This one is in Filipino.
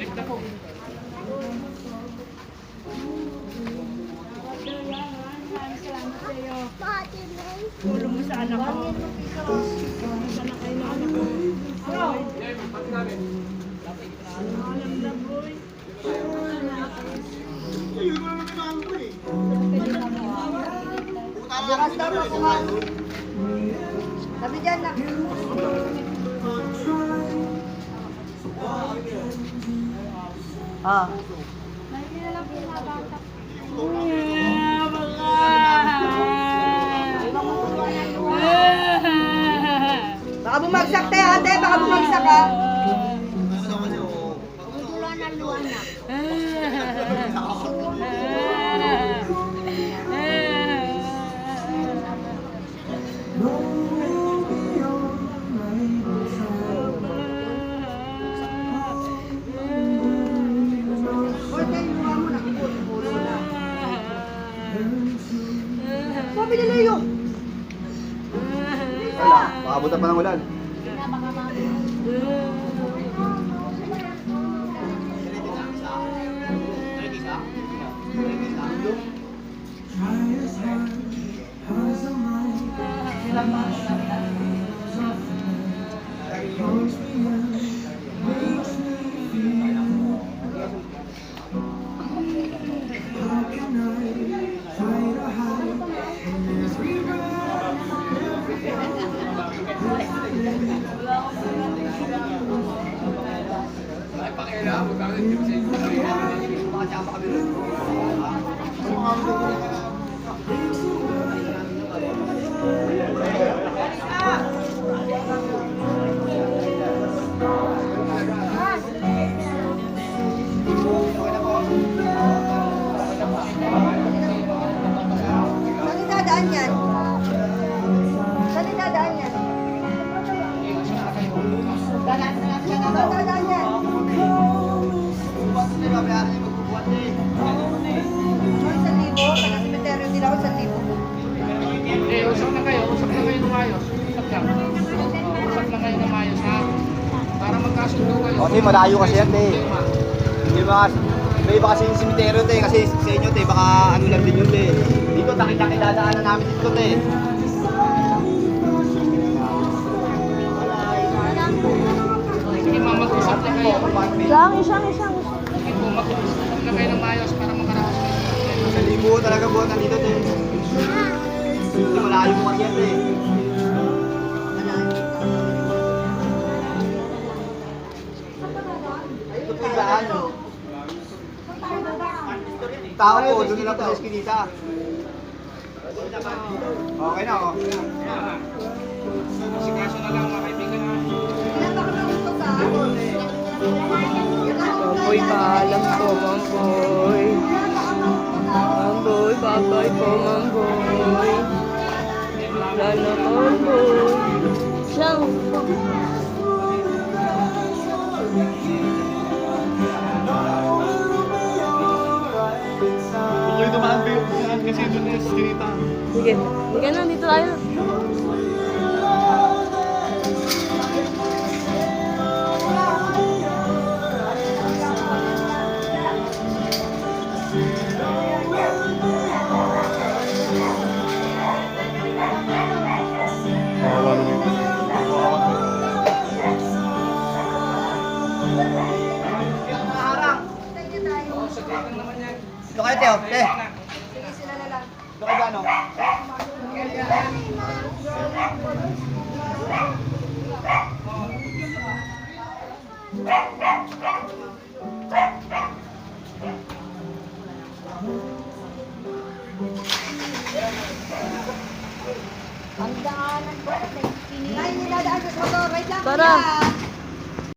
Silip na po. Tulong mo sa anak ko. Sana kayo na anak ko. Pati namin. Alam na boy. Bukas daw makuha. Sabi dyan na. Ah. Baka bumagsak tayo ate, baka bumagsak ka. Sabi nila yun. Wala, makabutan pa ng ulan. Ay, pakialam. Magkakalit yung sa inyo. Makasama kami rin. Saan dadaan yan? Saan dadaan yan? Saan dadaan yan? Isang libo? Taga-cemetery din ako, 1,000. Eh, usap na kayo ng ayos. Usap lang. Usap lang kayo ng ayos, ha? Para magkasundo kayo. Kasi malayo kasi yan, te. Hindi ba, may iba kasi yung simeteryo, te. Kasi sa inyo, te, baka ano lang din yun, te. Dito, taki-taki dadaanan namin dito, te. Sige, mag-usap na kayo. Isang. Sige po, mag-usap na kayo ng ayos para makaraos kayo. Sa libo talaga buwan nandito, te. Hindi malayo mo kasi yan, te. Ito po yung daan, no? Tao po, doon nila po sa eskinita. Okay na, oh. Sikaso na lang, mga kaibigan, ha? Mamboy, paalam po, Mamboy. Mamboy, babay po, Mamboy. Wala na, Mamboy. Siyang. Kung kayo dumaan kasi doon na eskinita. Sige, sige na, dito tayo. Ito kayo, Teo. Te. Sige, sila na lang. Ito kayo, ano? Ang daanan ko. Ay, niladaan sa motor. Wait lang. Tara. kuya.